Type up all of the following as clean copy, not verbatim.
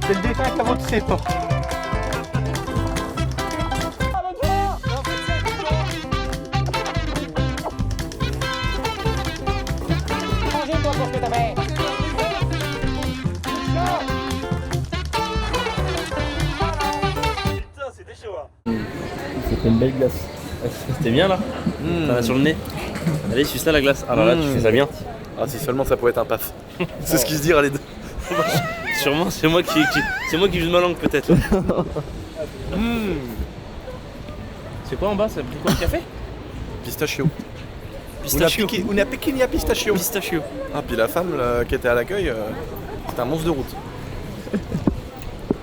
C'est le défunt qui a votre ses portes. Mangez-toi pour que ta mère. Putain, c'était chaud hein. C'était une belle glace. C'était bien là. T'en as sur le nez. Allez, suce là la glace. Alors là, tu fais ça bien. Ah, si seulement ça pouvait être un paf. C'est ce qu'ils se dirent les deux. Sûrement, c'est moi qui use ma langue peut-être. C'est quoi en bas? Ça a pris quoi, le café? Pistachio. Pistachio. Una pequeña pistachio. Pistachio. Ah, puis la femme là, qui était à l'accueil, c'était un monstre de route.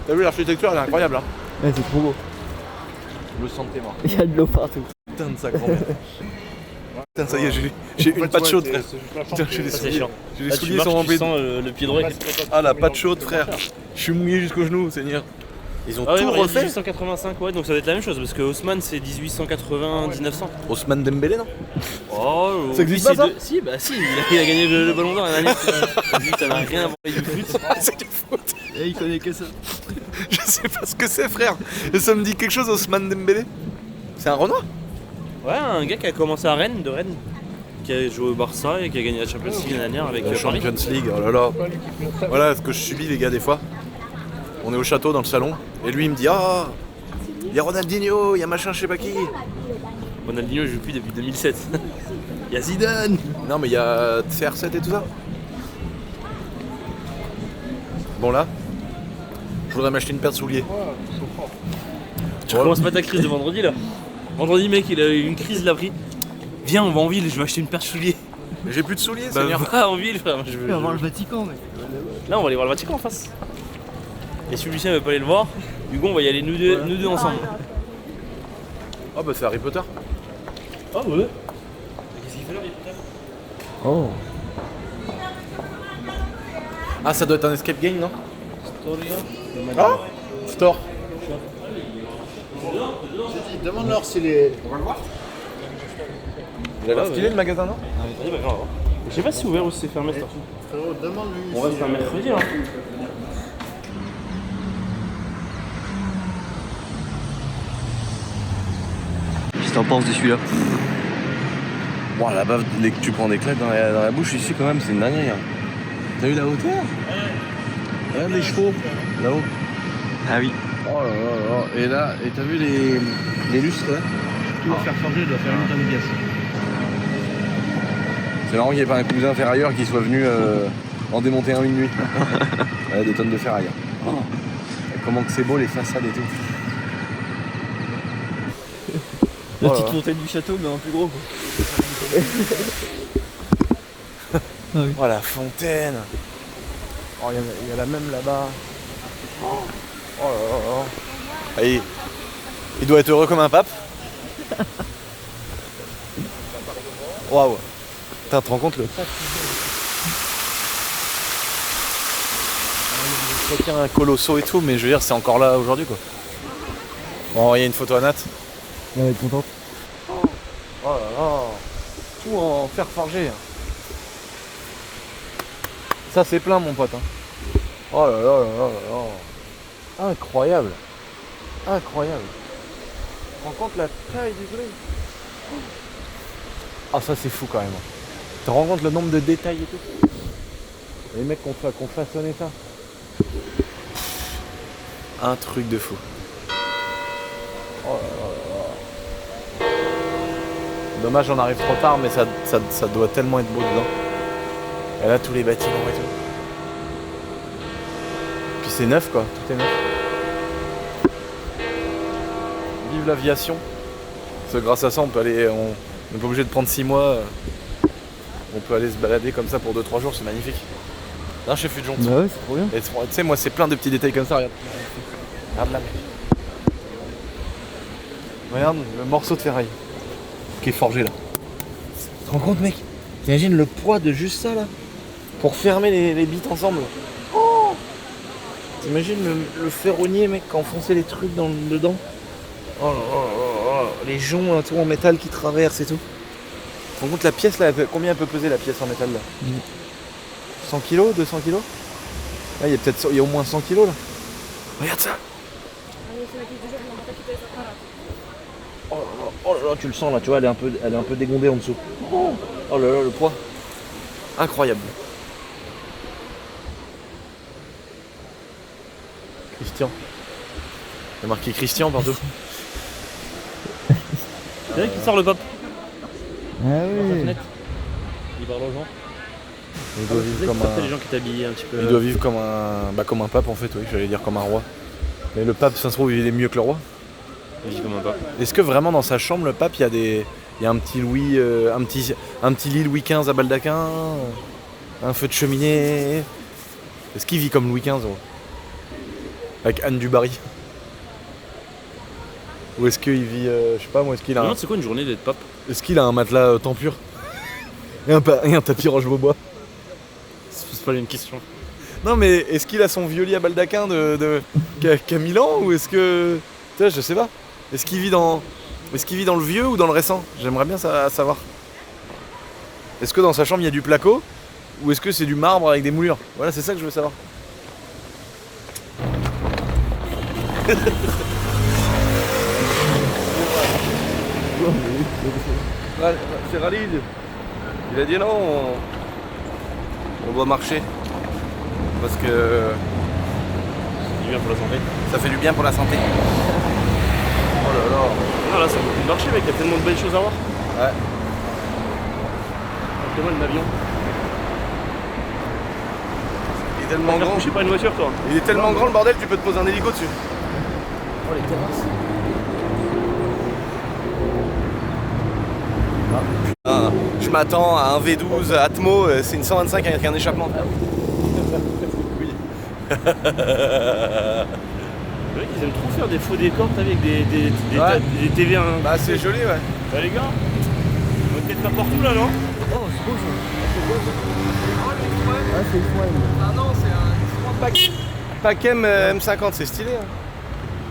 T'as vu l'architecture, elle est incroyable hein. Ouais, c'est trop beau. Je le sentais moi. Il y a de l'eau partout. Putain de sa grand-mère. Putain, ça y est, j'ai une pâte chaude, frère. Putain, j'ai les Ça c'est souliers. chiant. J'ai les Là, tu souliers marches, sont tu remplis. sens le pied droit. Ah, la pâte chaude, frère. Je suis mouillé jusqu'au genou, Seigneur. Ils ont Ah ouais, tout ouais, refait. 1885, ouais, donc ça doit être la même chose parce que Haussmann c'est 1880-1900. Ousmane Dembélé, non? Oh, Ça existe oui, pas, ça Si, bah si, il a gagné le ballon d'or l'année dernière. Ça n'a rien à voir avec du foot. C'est du foot. Et il connaît que ça. Je sais pas ce que c'est, frère. Et ça me dit quelque chose, Ousmane Dembélé? C'est un Renoir? Ouais, un gars qui a commencé à Rennes, qui a joué au Barça et qui a gagné la Champions League l'année dernière avec La Paris. Champions League, oh là là. Voilà ce que je subis, les gars, des fois. On est au château dans le salon, et lui il me dit ah, il y a Ronaldinho, il y a machin, je sais pas qui. Ronaldinho joue plus depuis 2007. Il y a Zidane. Non, mais il y a CR7 et tout ça. Bon, là, je voudrais m'acheter une paire de souliers. Tu commences pas ta crise de vendredi là. Vendredi, mec, il a eu une crise, il a pris. Viens, on va en ville, je vais acheter une paire de souliers. Mais j'ai plus de souliers, Bah, Seigneur. va en ville, frère. Je On va voir le Vatican, mec. Là, on va aller voir le Vatican en face. Et si Lucien veut pas aller le voir, Hugo, on va y aller nous deux ensemble. Oh, bah c'est Harry Potter. Ah ouais. Qu'est-ce qu'il fait là, Oh. Ah, ça doit être un escape game, non? Ah, Store. Demande-leur si les. Il a l'air stylé le magasin, non? Vas-y, bah, grave. Je sais pas si c'est ouvert ou si c'est fermé, cette Frérot, demande-lui. On va se faire mercredi là. Qu'est-ce que t'en penses de celui-là? Bon, la bave que tu prends des claques dans la bouche ici quand même, c'est une dinguerie. Hein. T'as vu la hauteur? Regarde les chevaux, là-haut. Ah oui. Oh là là là. Et là, et t'as vu les lustres là? Tout va faire changer, doit faire une tonne de pièces. C'est marrant qu'il n'y ait pas un cousin ferrailleur qui soit venu en démonter un une nuit. Ouais, des tonnes de ferraille. Oh. Comment que c'est beau les façades et tout. La petite fontaine du château, mais en plus gros. Quoi. Oh, la fontaine. Oh, il y a la même là-bas. Oh là là là. Ah, il doit être heureux comme un pape. Waouh. Putain, tu te rends compte le requins colossaux et tout, mais je veux dire, c'est encore là aujourd'hui quoi. Bon, il y a une photo à Nat. Elle va être contente. Oh là là. Tout en fer forgé. Ça, c'est plein, mon pote. Hein. Oh là là là là là. Incroyable. Incroyable. Tu te rends compte la taille du truc? Ah, ça, c'est fou quand même. Tu te rends compte le nombre de détails et tout? Les mecs qui ont façonné ça. Un truc de fou. Oh là là là là. Dommage, on arrive trop tard, mais ça doit tellement être beau dedans. Et là, tous les bâtiments et tout. Puis c'est neuf quoi, tout est neuf. Vive l'aviation. Parce que grâce à ça, on peut aller. On n'est pas obligé de prendre 6 mois. On peut aller se balader comme ça pour 2-3 jours, c'est magnifique. Là, chez Fudjon. Bah ouais, c'est trop bien. Et tu sais, moi, c'est plein de petits détails comme ça, regarde. Regarde là, mec. Regarde le morceau de ferraille qui est forgé là. Tu te rends compte, mec? T'imagines le poids de juste ça là? Pour fermer les bits ensemble. Oh, t'imagines le ferronnier, mec, qui a enfoncé les trucs dedans? Oh là là là là. Les joncs tout en métal qui traversent et tout. Tu te rends compte la pièce là, combien elle peut peser la pièce en métal là? 100 kg, 200 kg? Là, il y a au moins 100 kg là. Regarde ça. Oh là là, tu le sens là, tu vois, elle est un peu dégondée en dessous. Oh là là, le poids. Incroyable. Christian. Il y a marqué Christian partout. C'est vrai qu'il sort le pop. Ah oui. Il parle aux gens. Il doit vivre comme les gens qui t'habillent un petit peu. Il doit vivre comme un pape en fait, oui, j'allais dire comme un roi. Mais le pape, ça se trouve, il est mieux que le roi. Il vit comme un pape. Est-ce que vraiment dans sa chambre, le pape, il y a un petit Louis, un petit lit Louis XV à baldaquin, un feu de cheminée. Est-ce qu'il vit comme Louis XV gros avec Anne du Barry? Ou est-ce qu'il vit, je sais pas moi, est-ce qu'il Je me a, demande c'est quoi une journée d'être pape? est-ce qu'il a un matelas tempur et un tapis roche-beaubois? C'est pas la même question. Non mais est-ce qu'il a son vieux lit à baldaquin qui a 1000 ans ou est-ce que, tu sais, je sais pas. Est-ce qu'il vit dans le vieux ou dans le récent? J'aimerais bien savoir. Est-ce que dans sa chambre il y a du placo ou est-ce que c'est du marbre avec des moulures? Voilà, c'est ça que je veux savoir. C'est Khalid. Il a dit non, on doit marcher. Parce que C'est bien pour la santé. ça fait du bien pour la santé. Oh là là. Non, là, ça vaut plus de marcher, mec. Il y a tellement de belles choses à voir. Ouais. Tellement l'avion. Il est tellement grand. Je sais pas une voiture, toi. Il est tellement grand le bordel, tu peux te poser un hélico dessus. Oh, les terrasses. Ah, je m'attends à un V12 Atmo, c'est une 125 avec un échappement. Oui. Le mec, ils aiment trop faire des faux décors, t'as vu, avec des TV. Bah c'est joli ouais. Bah, les gars, on va peut-être pas partout là, non? Ah, c'est le foin. Ah non, c'est un pack M M50, c'est stylé. Hein.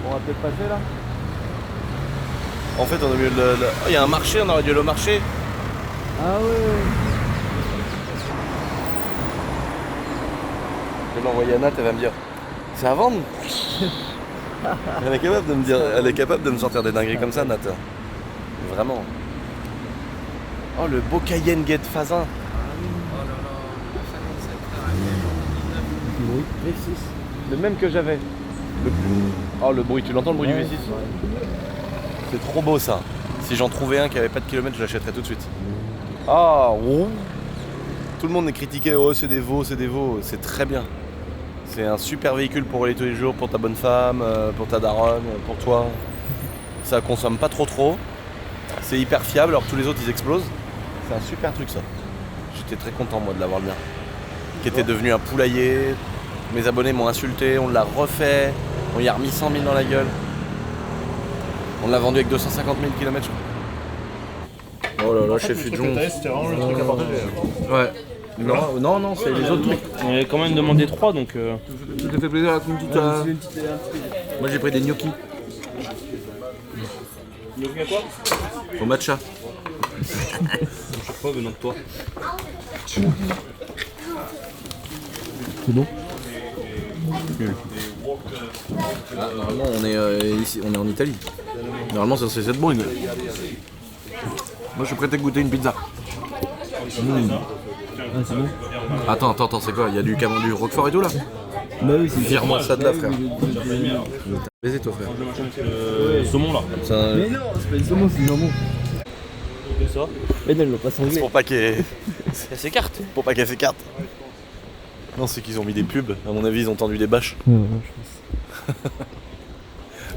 On va peut-être passer là. En fait, on a mieux Oh, il y a un marché, on aurait dû aller au marché. Ah ouais. Je vais l'envoyer à Nat, elle va me dire c'est à vendre. Elle est capable de me dire, elle est capable de me sortir des dingueries comme ça, Nat. Vraiment. Oh le beau Cayenne Guette Fazin. Le même que j'avais. Oh le bruit, tu l'entends le bruit du V6? C'est trop beau ça. Si j'en trouvais un qui avait pas de kilomètres, je l'achèterais tout de suite. Ah, oh. Tout le monde est critiqué, oh c'est des veaux, c'est des veaux. C'est très bien. C'est un super véhicule pour rouler tous les jours, pour ta bonne femme, pour ta daronne, pour toi. Ça consomme pas trop. C'est hyper fiable alors que tous les autres ils explosent. C'est un super truc ça. J'étais très content moi de l'avoir le mien. Qui était devenu un poulailler. Mes abonnés m'ont insulté, on l'a refait, on y a remis 100 000 dans la gueule. On l'a vendu avec 250 000 km. Oh là là, chez Fudjon. C'était vraiment le truc à partager. Ouais. Non, c'est les autres trucs. On avait quand même demandé 3, donc. Ça te fait plaisir avec une petite. Moi j'ai pris des gnocchis. Gnocchi à quoi? Au matcha. Je sais pas venant de toi. C'est bon. Ah, normalement on est ici, on est en Italie. Normalement ça c'est cette bonne. Moi je suis prêt à goûter une pizza. Ah, c'est bon. Attends, c'est quoi? Il y a du roquefort et tout là? Bah oui, c'est Vire-moi ça de là frère. Baiser toi frère. Saumon là. Mais non, c'est pas une saumon, c'est du jambon. C'est ça? Mais non, il va pas C'est sangler. pour pas qu'elle s'écarte. Pour pas qu'elle s'écarte. Non, c'est qu'ils ont mis des pubs. À mon avis, ils ont tendu des bâches. Ouais, je pense.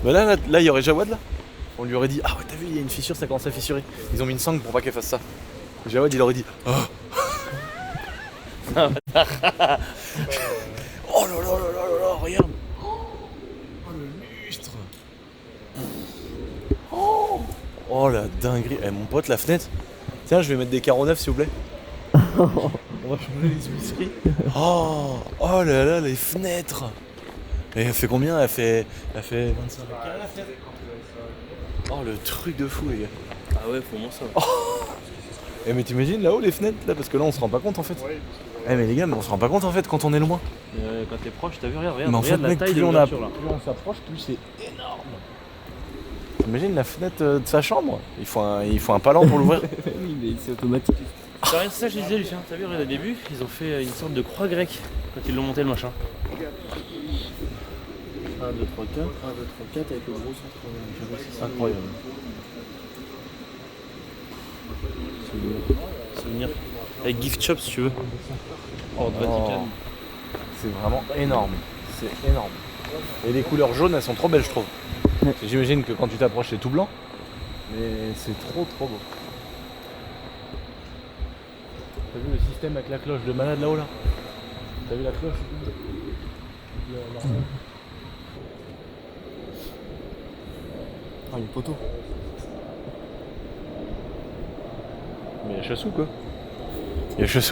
Bah là, il y aurait Jawad là. On lui aurait dit ah ouais t'as vu il y a une fissure, ça commence à fissurer. Ils ont mis une sangle pour pas qu'elle fasse ça. Jawad il aurait dit oh. Oh là là là là, regarde. Oh le lustre. Oh la dinguerie. Eh mon pote la fenêtre. Tiens je vais mettre des carreaux neufs s'il vous plaît. On va changer les huisseries. Oh là là les fenêtres. Et elle fait combien? Elle fait 25. Oh le truc de fou les gars. Ah ouais, faut moins ça. Eh mais t'imagines là-haut les fenêtres là parce que là on se rend pas compte en fait. Eh mais les gars, mais on se rend pas compte en fait quand on est loin. Quand t'es proche, t'as vu, regarde, Mais en fait, regarde la mec, taille de plus on l'ouverture là. s'approche, plus c'est énorme. T'imagines la fenêtre de sa chambre? Il faut un palan pour l'ouvrir. Oui, mais c'est automatique. C'est ça que je disais, Lucien, t'as vu, regarde, au début, ils ont fait une sorte de croix grecque quand ils l'ont monté le machin. 1, 2, 3, 4, 1, 2, 3, 4 avec le gros centre. Incroyable. Souvenir. Avec gift shop si tu veux. Hors de Vatican. C'est vraiment énorme. C'est énorme. Et les couleurs jaunes, elles sont trop belles, je trouve. J'imagine que quand tu t'approches, c'est tout blanc. Mais c'est trop beau. T'as vu le système avec la cloche de malade là-haut là? T'as vu la cloche? Ah, une poteau. Mais il y a Chassou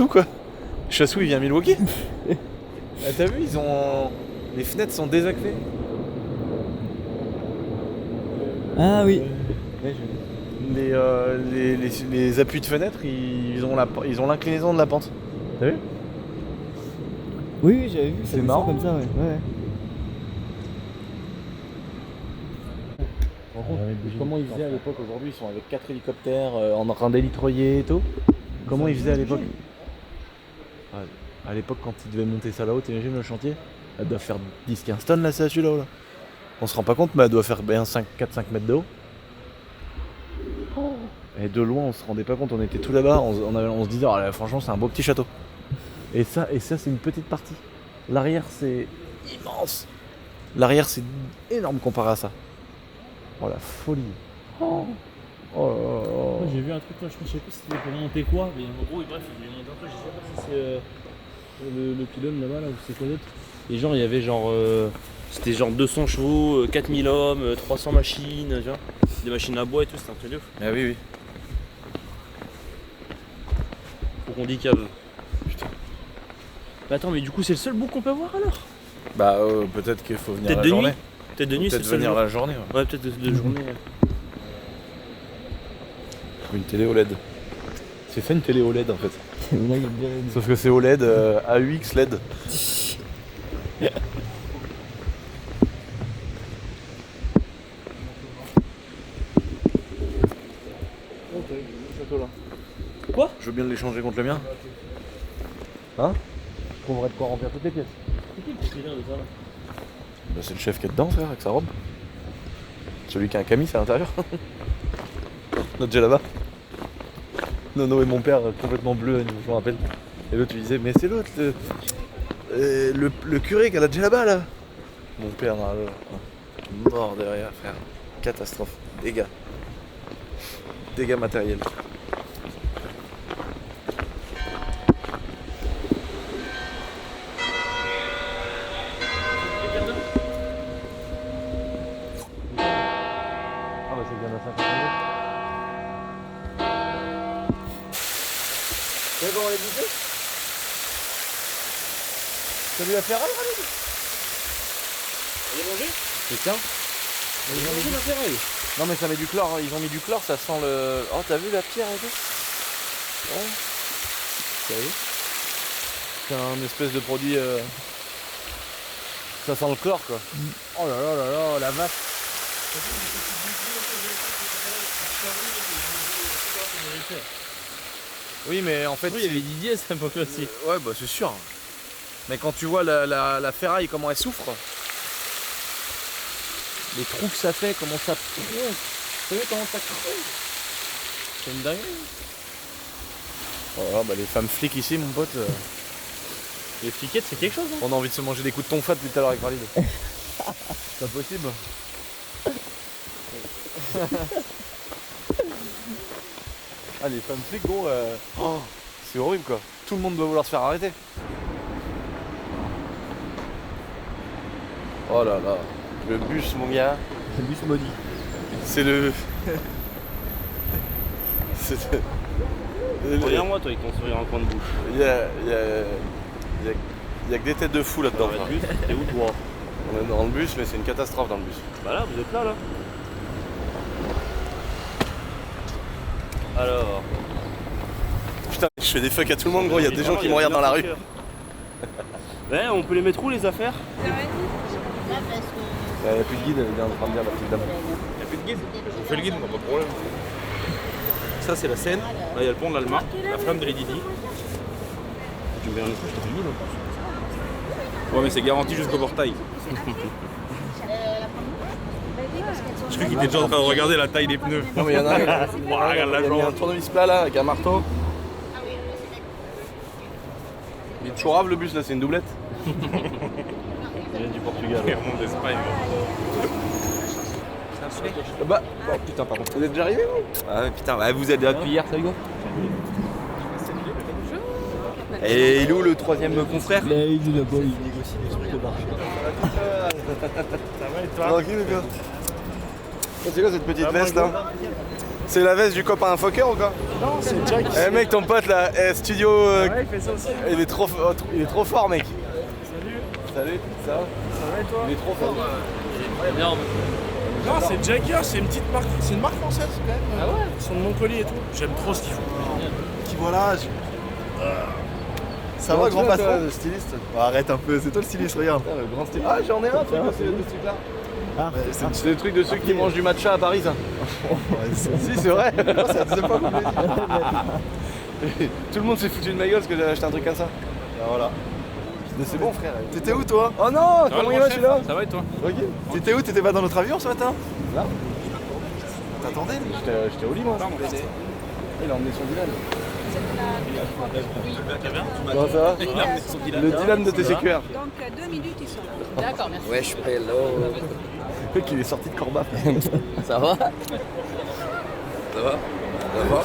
quoi. Chassou il vient à Milwaukee. Ah, t'as vu, les fenêtres sont désaxées. Ah oui. Les appuis de fenêtre, ils ont l'inclinaison de la pente. T'as vu? Oui, j'avais vu, C'est ça marrant. comme ça, ouais. Comment ils faisaient à l'époque? Aujourd'hui, ils sont avec 4 hélicoptères en train d'élitroyer et tout. Comment ils faisaient à l'époque? À l'époque, quand ils devaient monter ça là-haut, t'imagines le chantier? Elle doit faire 10-15 tonnes la statue là-haut là. On se rend pas compte, mais elle doit faire bien 4-5 mètres de haut. Et de loin, on se rendait pas compte, on était tout là-bas, on se disait, oh, là, franchement, c'est un beau petit château. Et ça, c'est une petite partie. L'arrière, c'est immense. L'arrière, c'est énorme comparé à ça. Oh la folie. Oh là là. Moi, j'ai vu un truc, là, je sais plus si c'était pour monter quoi, mais en gros, bref, ils voulaient monter un truc, je sais pas si c'est le pylône là-bas, là, ou c'est quoi d'autre. Et genre, il y avait genre, c'était genre 200 chevaux, 4000 hommes, 300 machines, tu vois, des machines à bois et tout, c'était un truc de ouf. Ah oui, oui. Faut qu'on dit cave. Putain. Bah attends, mais du coup, c'est le seul bout qu'on peut voir alors? Bah, peut-être qu'il faut venir Peut-être la de journée. nuit. Peut-être de nuit, c'est Peut-être le seul venir jour. la journée. Ouais. Ouais, peut-être de journée. Une télé OLED. C'est fait une télé OLED en fait. Là, il y a bien une- Sauf que c'est OLED AUX LED. Quoi? Je veux bien l'échanger contre le mien. Hein? Je trouverais de quoi remplir toutes les pièces. C'est qui le délire de ça là? Bah, c'est le chef qui est dedans, frère, avec sa robe. Celui qui a un camis à l'intérieur. Notre déjà là-bas. Nono et mon père complètement bleu, je me rappelle. Et l'autre lui disait, mais c'est l'autre, le curé qui a la là-bas là. Mon père, mort derrière, frère. Catastrophe. Dégâts. Dégâts matériels. Ah bah c'est bien à 50 minutes. C'est bon, on les goûter? T'as vu la ferraille, Raled? Vous avez mangé? C'est tiens. Vous avez mangé la ferraille? Non mais ça met du chlore, ils ont mis du chlore, ça sent le... Oh t'as vu la pierre et tout? Ouais. T'as vu? C'est un espèce de produit... Ça sent le chlore quoi. Oh là là là là, la vache. Oui mais en fait... Oui, il y avait Didier à cette époque aussi. Ouais bah c'est sûr. Mais quand tu vois la ferraille, comment elle souffre, les trous que ça fait, comment ça... Vous savez comment ça creuse? C'est une dinguerie. Voilà, bah les femmes flics ici mon pote, Les fliquettes, c'est quelque chose, hein? on a envie de se manger des coups de tonfa depuis tout à l'heure avec Raled. C'est pas possible. Ah les femmes flics gros, oh, c'est horrible quoi. Tout le monde doit vouloir se faire arrêter. Oh là là, le bus mon gars. Le bus maudit. C'est le... C'est... Regarde-moi, toi, avec ton sourire en coin de bouche. Il y a que des têtes de fous là-dedans. Dans frère. le bus, t'es où, toi? On est dans le bus, mais c'est une catastrophe dans le bus. Bah là, vous êtes là, là. Alors, Putain, mais fais des fuck à tout le monde, gros. Il y a des gens qui me regardent dans la rue. Ouais, on peut les mettre où les affaires? Il n'y a plus de guide, elle est en train de dire la petite dame. Y'a plus de guide? On fait le guide, pas de problème. Ça c'est la Seine, là il y a le pont de l'Alma, la flamme de Lady Di. Tu me mets un autre, je te fais le guide en plus. Ouais mais c'est garanti jusqu'au portail. Je crois qu'il était déjà en train de regarder la taille des pneus. Non mais il y en a un. Ouah, regarde la Il y a un jambe. tournevis plat là avec un marteau. Il est toujours le bus là, c'est une doublette. Il vient du Portugal. Il remonte d'Espagne. Bah, oh putain, pardon. Vous êtes déjà arrivé vous? Ah putain, bah, vous êtes là depuis hier, ça Hugo? Et il est où le troisième confrère? Là, il est là-bas, il négocie des trucs au marché. Tranquille ou quoi? C'est quoi cette petite veste là? C'est la veste du copain infoqueur ou quoi? Non, c'est Jack. Eh mec, ton pote là, studio. Ouais, il fait ça aussi. Il est trop fort mec. Salut, ça va? Ça va et toi? Il est trop fort. Non, c'est Jagger, c'est une petite marque, c'est une marque française quand même. Ah ouais? Ils sont de Montpellier et tout. J'aime trop ce qu'ils font. Qui voilà. Ça va, grand patron? Le styliste. Oh, arrête un peu, c'est toi le styliste, regarde. Putain, le grand styliste. Ah, j'en ai un, truc de ce truc là. Ah, C'est le truc de ceux qui mangent du matcha à Paris, ça. Si, c'est vrai. C'est la deuxième fois qu'on me le dit. Tout le monde s'est foutu de ma gueule parce que j'avais acheté un truc comme ça. Ah, voilà. Mais c'est bon, frère. T'étais où toi? Oh non, comment il va celui-là? Ça va et toi? Tranquille. T'étais où? T'étais pas dans notre avion ce matin? Là. T'attendais lui? J'étais au lit, moi. Il a emmené son Dylan. Comment ça va? Le Dylan de TCQR. Donc 2 minutes, ils sont là. D'accord, merci. Wesh, hello. Le mec, il est sorti de Corba. Ça va? Ça va? Ça va?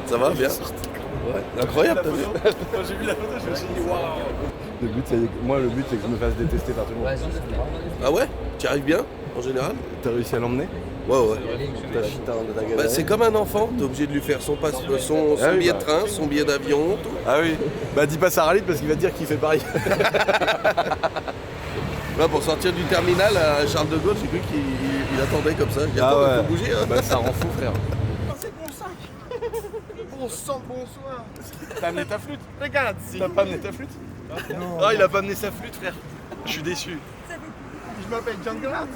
Ça va bien? Ouais. Incroyable, t'as vu? Quand j'ai vu la photo, je me suis dit waouh. Le but, c'est que je me fasse détester par tout le monde. Ah ouais? Tu arrives bien, en général? T'as réussi à l'emmener? Ouais, ouais. T'as chita de ta Bah, galère. c'est comme un enfant, t'es obligé de lui faire son Ah oui, billet bah. de train, son billet d'avion, tout. Ah oui. Bah dis pas Sarah Lyd parce qu'il va te dire qu'il fait pareil. Là, pour sortir du terminal à Charles de Gaulle, j'ai cru qu'il attendait comme ça. Il attend, il faut bouger. Hein. Bah ça rend fou, frère. C'est mon sac. Bon sang, bonsoir. T'as amené ta flûte? Regarde, si. T'as pas amené ta flûte? Non. Ah, il a pas amené sa flûte, frère. Je suis déçu. Je m'appelle John Galasso, donc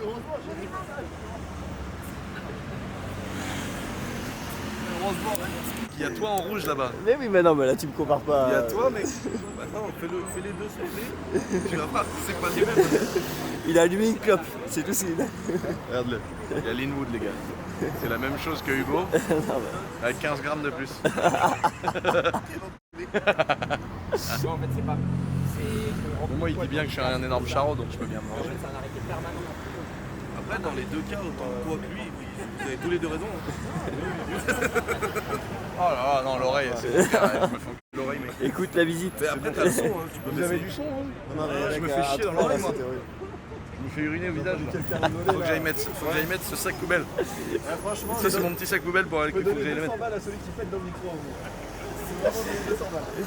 heureusement j'ai des Il y a toi en rouge là-bas. Mais oui, mais non, mais là tu me compares pas. Il y a toi, mec. Maintenant, fais les deux souffler. Tu vas voir, c'est pas les mêmes. Il a allumé une clope, c'est tout. Regarde-le. Il y a Linwood, les gars. C'est la même chose que Hugo, avec 15 grammes de plus. En fait, c'est pas. Moi, il dit bien que je suis un énorme charreau, donc je peux bien me manger. C'est un arrêté permanent. Après, dans les deux cas, autant toi que lui, vous avez tous les deux raison. Oh là là, non, l'oreille, c'est je me fais enculer l'oreille, mec. Écoute la visite. Mais après, t'as le son, hein, tu peux Vous avez baisser. du son, hein? Non, Je me fais chier dans l'oreille, moi. Je me fais uriner au visage. Faut que j'aille mettre ce sac poubelle. Franchement, Ça, c'est mon petit sac poubelle pour aller qu'il faut que j'aille le mettre. balles à celui qui pète dans le micro. C'est vraiment 200 balles.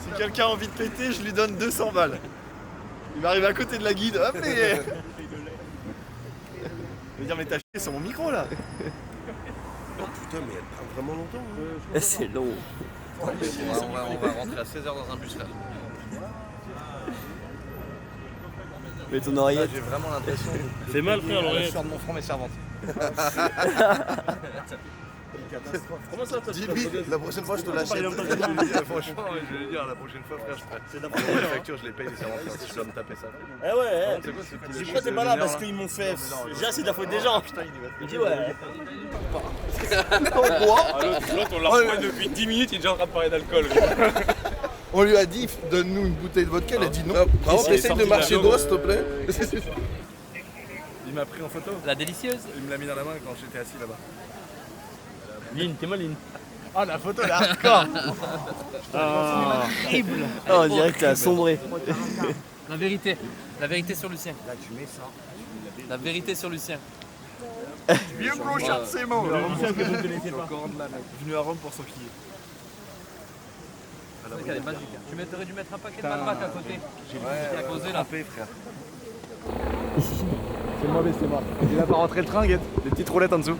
Si quelqu'un a envie de péter, je lui donne 200 balles. Il m'arrive à côté de la guide, hop, et... Je veux dire, mais t'as chié sur mon micro là. Putain, mais elle prend vraiment longtemps. Hein. C'est long. On va rentrer à 16h dans un bus, frère. Mais ton Là, oreillette. j'ai vraiment l'impression de C'est mal, frère, la l'oreillette. sueur de mon front, mes servantes. Comment ça, toi? Dis-lui, la prochaine fois, je te l'achète. Franchement, je vais dire, la prochaine fois, frère, je ferai. Les factures, je les paye, les servantes, si je dois me taper ça. Eh ouais, C'est quoi ce petit dis pourquoi t'es pas là parce qu'ils m'ont fait. Déjà, c'est de la faute des gens. Il dit ouais. L'autre, on l'a rejoint depuis 10 minutes, il est déjà en train de parler d'alcool. On lui a dit, donne-nous une bouteille de vodka, elle a dit non. Par contre, il est essaye de sorti marcher de la droit, go. s'il te plaît. Il m'a pris en photo. La délicieuse. Il me l'a mis dans la main quand j'étais assis là-bas. Lynn, t'es mal, Lynn. Ah, la photo, elle est hardcore. Horrible. Ah, on dirait que t'as sombré. La vérité sur Lucien. Là, tu mets ça. La vérité sur Lucien. Vieux Blanchard, c'est mort. Venu à Rome pour s'enquiller. C'est vrai qu'elle est magique. Tu aurais dû mettre un paquet de malbraques à côté. J'ai à causer là. frère. C'est mauvais, c'est mort. Il a pas rentré le train, Guette. Des petites roulettes en dessous. Ouais,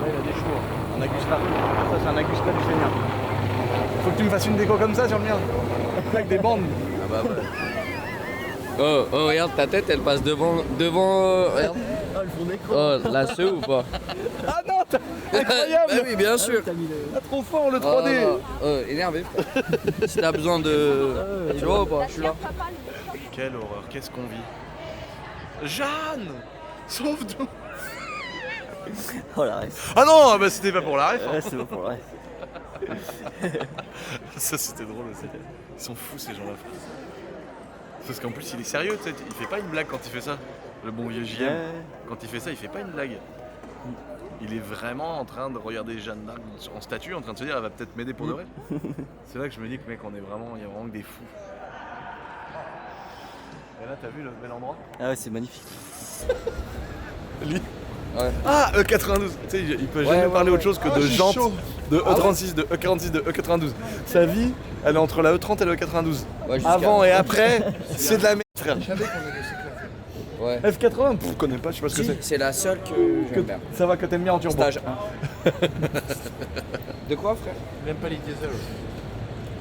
il a des chevaux. un Agusta. Ça, c'est un Agusta du Seigneur. Faut que tu me fasses une déco comme ça sur le mien. Avec des bandes. Ah bah ouais. Oh, regarde, ta tête, elle passe devant, regarde. Oh, la ceux ou pas? Ah non, incroyable. Bah oui, bien sûr. Ah, trop fort le 3D. Énervé. Si t'as besoin de... Tu vois ou pas? Je suis là. Quelle horreur, qu'est-ce qu'on vit. Jeanne, sauve-nous. Oh la ref. Ah non, bah c'était pas pour la ref. Ouais, c'est bon pour la ref. Ça c'était drôle aussi. Ils sont fous ces gens-là. Parce qu'en plus il est sérieux, tu sais, il fait pas une blague quand il fait ça. Le bon vieux JM, Ouais. quand il fait ça, il fait pas une blague. Il est vraiment en train de regarder Jeanne d'Arc en statue, en train de se dire elle va peut-être m'aider pour de vrai. C'est là que je me dis que mec, il y a vraiment que des fous. Et là t'as vu le bel endroit? Ah ouais, c'est magnifique. Lui. Ouais. Ah, E92. Tu sais, il peut jamais parler autre chose que de jantes, de E36, de E46, de E92. Sa vie, elle est entre la E30 et la E92. Ouais, jusqu'à- Avant et après, c'est de la merde, frère. Ouais. F80, je connais pas, je sais pas ce que c'est. C'est la seule que j'aime bien. Ça va que t'aimes bien en turbo. Stage 1. De quoi, frère? Même pas les diesels.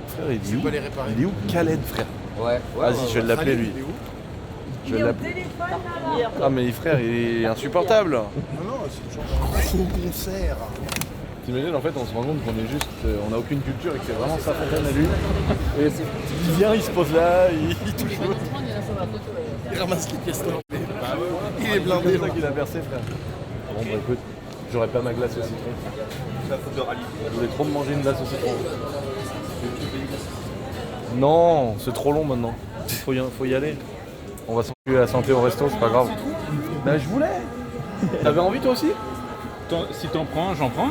Frère, il est où? pas les réparer. Il est où Khaled, frère? Ouais. Vas-y, je vais l'appeler lui. Je vais l'appeler. Ah mais frère, il est insupportable. Gros concert. T'imagines, en fait, on se rend compte qu'on est juste, on a aucune culture et que c'est vraiment sa fontaine à lui. Et il vient, il se pose là, il touche l'eau. Il ramasse les pièces d'or. Il est blindé. C'est ça qu'il a percé, frère. Bon bah écoute, j'aurais pas ma glace au citron. Je voulais trop me manger une glace au citron. Non, c'est trop long maintenant. Faut y aller. On va s'enculer à la santé au resto, c'est pas grave. Bah je voulais. T'avais envie toi aussi? Si t'en prends un, j'en prends.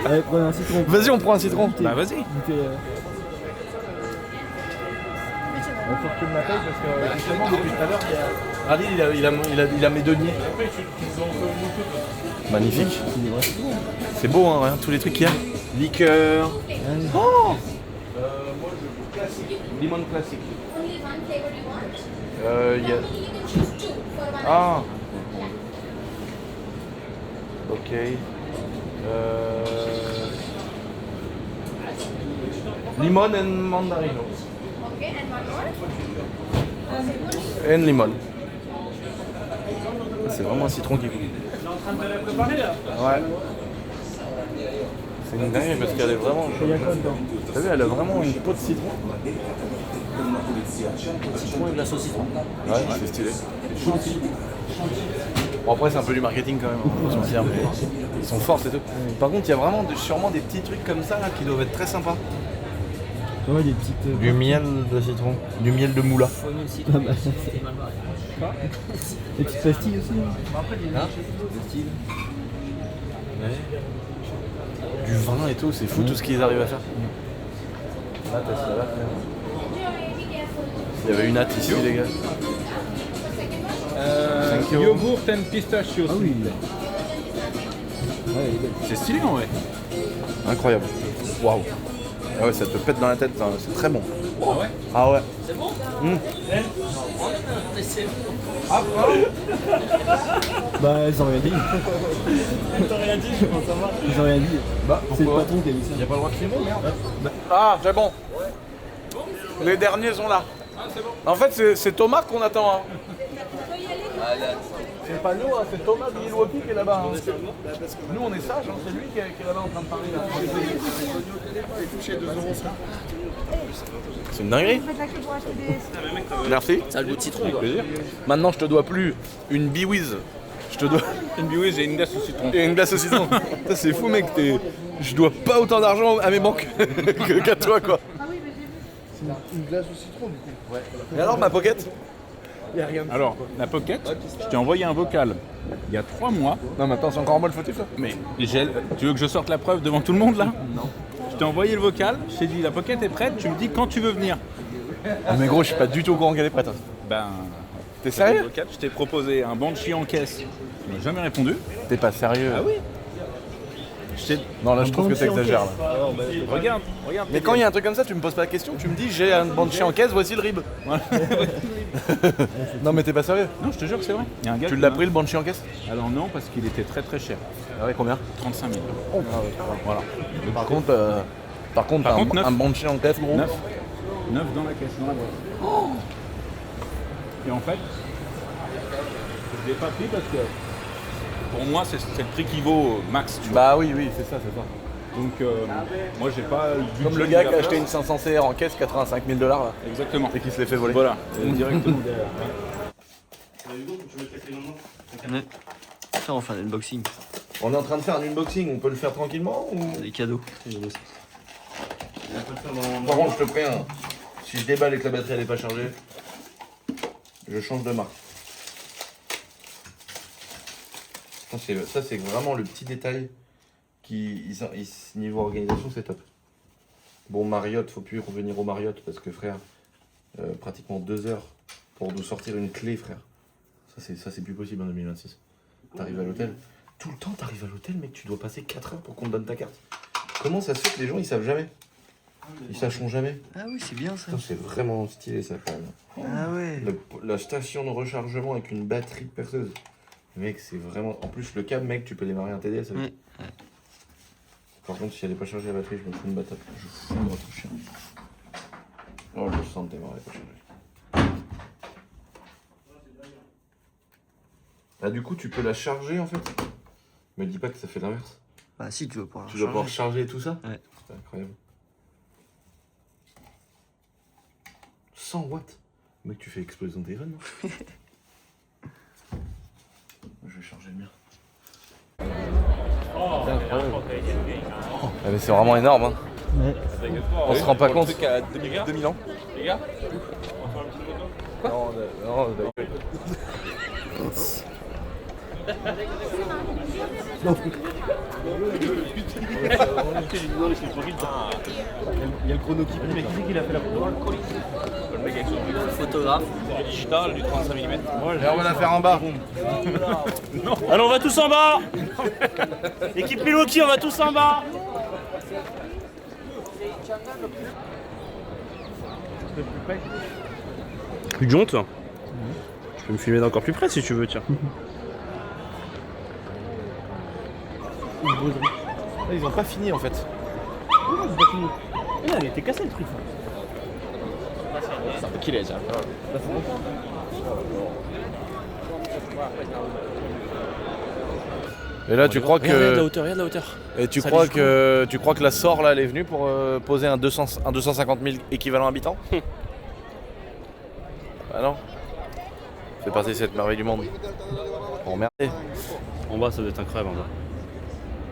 Allez, prenez un citron. Vas-y, on prend un citron. Bah vas-y. Goûtez, Il faut que tu m'appelles parce que justement depuis tout à l'heure, Rally il a mes deniers. Magnifique. C'est beau hein, regarde tous les trucs qu'il y a. Liqueur. Oh Limon classique. Il y a... Ah ok. Limon and mandarino. And limon. C'est vraiment un citron qui goûte. Ouais. C'est une dinguerie parce qu'elle est vraiment. T'as vu, elle a vraiment une peau de citron. citron et glace au citron. Ouais, c'est stylé. Bon après c'est un peu du marketing quand même, on va se mentir, mais ils sont forts c'est tout. Par contre il y a vraiment sûrement des petits trucs comme ça là qui doivent être très sympas. Ouais, des petites. Du miel de citron, du miel de moula. Des petites pastilles aussi. Du vin et tout, c'est fou tout ce qu'ils arrivent à faire. Là, t'as ça là. Il y avait une hâte ici les gars. Yogourt and pistachio. Ah oui. C'est stylé en vrai. Incroyable. Waouh. Ah ouais, ça te pète dans la tête, hein, c'est très bon. Ah ouais. Ah ouais. C'est bon. Bah, ils ont rien dit. T'as rien dit, je pense savoir. Ils ont rien dit. Bah, C'est le patron qui a dit ça. Y'a pas le droit de filmer, merde. Ah, c'est bon. Les derniers sont là. En fait, c'est Thomas qu'on attend. Hein. C'est pas nous, hein, c'est Thomas de Milwaukee qui est là-bas. Hein. Nous, on est sages, hein, c'est lui qui est là-bas en train de parler. Là. C'est une dinguerie. Merci. Ça a le goût de citron, quoi. Plaisir. Maintenant, je te dois plus une biwiz. Je te dois Une biouée, j'ai une glace au citron. une glace au citron. Ça, c'est fou, mec. Je dois pas autant d'argent à mes banques qu'à toi, quoi. Une glace au citron du coup. Et alors, ma pocket? Alors, la pocket, je t'ai envoyé un vocal il y a 3 mois. Non, mais attends, c'est encore en mode fautif là. Mais tu veux que je sorte la preuve devant tout le monde là? Non. Je t'ai envoyé le vocal, je t'ai dit la pocket est prête, tu me dis quand tu veux venir. Ah, mais gros, je suis pas du tout au courant qu'elle est prête. Ben. T'es le sérieux? vocal, je t'ai proposé un banshee en caisse. Tu m'as jamais répondu. T'es pas sérieux? Ah oui. Non, là, je trouve que t'exagères. Là. Regarde. Mais quand il y a un truc comme ça, tu me poses pas la question, tu me dis j'ai un banshee en caisse, voici le rib. Voilà. Non, mais t'es pas sérieux? Non, je te jure que c'est vrai. Il y a un gars Tu qui l'as m'a- pris le banshee en caisse? Alors non, parce qu'il était très très cher. Ah ouais, combien? 35 000. Voilà. Par contre, Par contre, un banshee en caisse, gros. 9 dans la caisse, dans la boîte. Et en fait, je l'ai pas pris parce que pour moi, c'est le prix qui vaut max. Tu vois. Bah oui, c'est ça. Donc moi, j'ai pas le budget Comme le gars qui a d'affaires. acheté une 500 CR en caisse, 85 000 $, là, Exactement. et qui se l'est fait voler. Voilà, directement derrière. Ça, on fait un unboxing. On est en train de faire un unboxing, on peut le faire tranquillement ou... Des cadeaux. Par contre, je te préviens, si je déballe et que la batterie elle est pas chargée, je change de marque. Ça, c'est vraiment le petit détail qui, niveau organisation, c'est top. Bon, Marriott, faut plus revenir au Marriott parce que, frère, pratiquement 2 heures pour nous sortir une clé, frère. Ça, c'est plus possible en 2026. T'arrives à l'hôtel, tout le temps, t'arrives à l'hôtel, mec, tu dois passer 4 heures pour qu'on te donne ta carte. Comment ça se fait que les gens, ils savent jamais? Ils sacheront jamais. Ah oui, c'est bien ça. Putain, c'est vraiment stylé ça quand même. Ah ouais. La station de rechargement avec une batterie de perceuse. Mec, c'est vraiment. En plus, le câble, mec, tu peux démarrer un TDS avec. Par contre, si elle est pas chargée la batterie, je me fous une batte. Je fous dans ton chien. Oh, je sens que démarrer pas chargée. Ah, du coup, tu peux la charger en fait. Me dis pas que ça fait l'inverse. Bah si, tu veux pouvoir Tu dois pouvoir charger tout ça. Ouais. C'est incroyable. 100 watts. Mec, tu fais exploser ton téléphone, non? Je vais charger le mien. C'est incroyable. Ah, mais c'est vraiment énorme, hein. Ouais. On se rend pas compte. À 2000 ans. Les gars, Non, il y a le chrono qui plie, mais qui c'est qui l'a fait la photo? Le mec avec son Photographe. du digital, du 35 mm. Et on va la faire en bas. Allez, on va tous en bas. Équipe Milwaukee, on va tous en bas. Plus de jonte. Je peux me filmer d'encore plus près si tu veux, tiens. Ils ont pas fini en fait. Il était cassé le truc. Qu'il est déjà. Et là, tu crois que. Regarde la hauteur, regarde la hauteur. Et tu Ça crois lit que la SOR là, elle est venue pour poser un 250 000 équivalent habitant? Ah non. C'est parti de cette merveille du monde. Emmerdé. En bas, ça doit être incroyable en bas.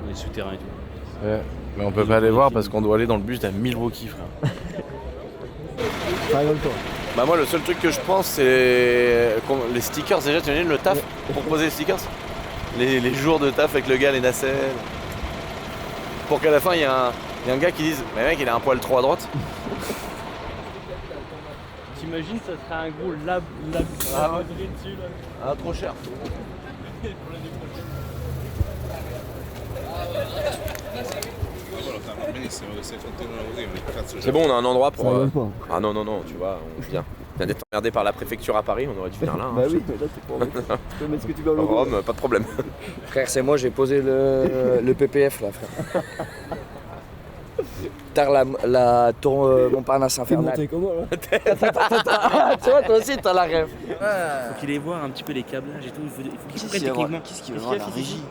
On est souterrain et tout. Ouais. Mais on peut pas aller voir parce qu'on doit aller dans le bus à Milwaukee, frère. Ça rigole pas. Bah moi, le seul truc que je pense, c'est les stickers. Déjà, tu imagines le taf pour poser les stickers, les jours de taf avec le gars, les nacelles. Pour qu'à la fin, il y a un gars qui dise mais mec, il a un poil trop à droite. T'imagines, ça serait un gros lab dessus là. Ah, trop cher. C'est bon, on a un endroit pour. Ça rigole pas. Ah non, tu vois, on vient. On vient d'être emmerdé par la préfecture à Paris, on aurait dû venir là. Bah oui, mais là t'es pas. Tu peux mettre ce que tu veux au logo. Rome, pas de problème. Frère, c'est moi, j'ai posé le PPF là, frère. Tard la tour Montparnasse T'es infernale. monté comment là? Tu vois, toi aussi, t'as la rêve. Faut qu'il aille voir un petit peu les câblages et tout. Il faut qu'il prenne techniquement. Qu'est-ce qu'il veut voir la régie?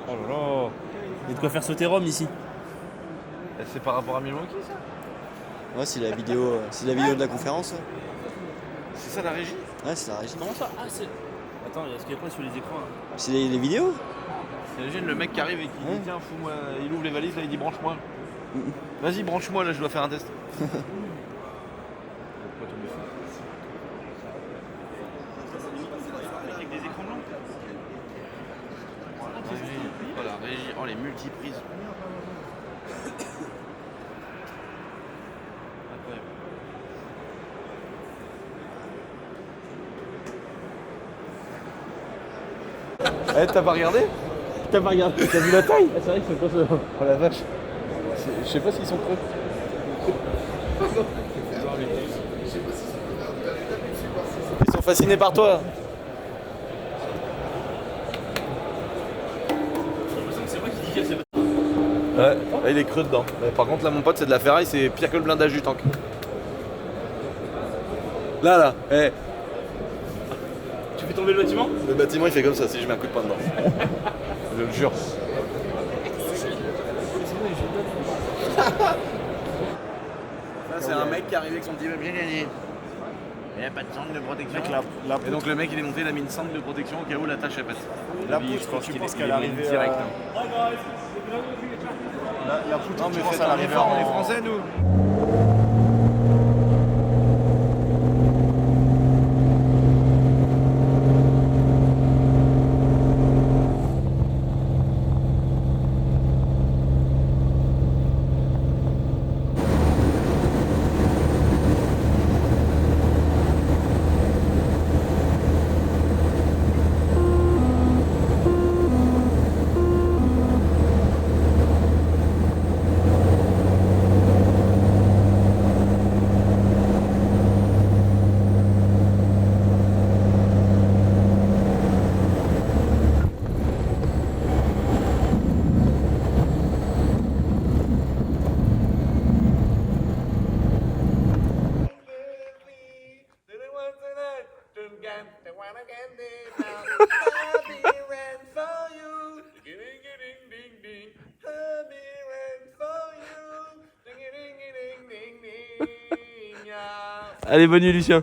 Oh là là. Il y a de quoi faire sauter Rome ici. C'est par rapport à Milwaukee ça? Ouais, c'est la vidéo de la conférence. Ouais, C'est ça la régie? ouais c'est la régie. Comment ça? Ah, c'est. Attends, est-ce qu'il y a quoi sur les écrans là? C'est les vidéos? T'imagines le mec qui arrive et qui dit tiens fous-moi, il ouvre les valises là il dit branche-moi. Vas-y branche-moi là je dois faire un test. Avec des écrans blancs. Oh la régie, oh les multiprises. Incroyable. Eh, t'as pas regardé? T'as pas regardé? T'as vu la taille? Ah, c'est vrai que c'est quoi ça? Oh la vache. Je sais pas s'ils sont creux. Ils sont fascinés par toi. Ouais, là il est creux dedans. Mais par contre là mon pote c'est de la ferraille, c'est pire que le blindage du tank. Là, eh. Tu fais tomber le bâtiment? Le bâtiment il fait comme ça si je mets un coup de poing dedans. Je le jure. Là c'est un mec qui est arrivé avec son petit papier gagné. Il n'y a pas de sangle de protection. Et donc le mec il est monté, il a mis une sangle de protection au cas où la tâche elle passe. La poutre, tu penses qu'elle est arrivée direct. La poutre, Non mais tu penses faites qu'elle est un arrivée effort, on est en... français nous. Allez, bonne nuit Lucien.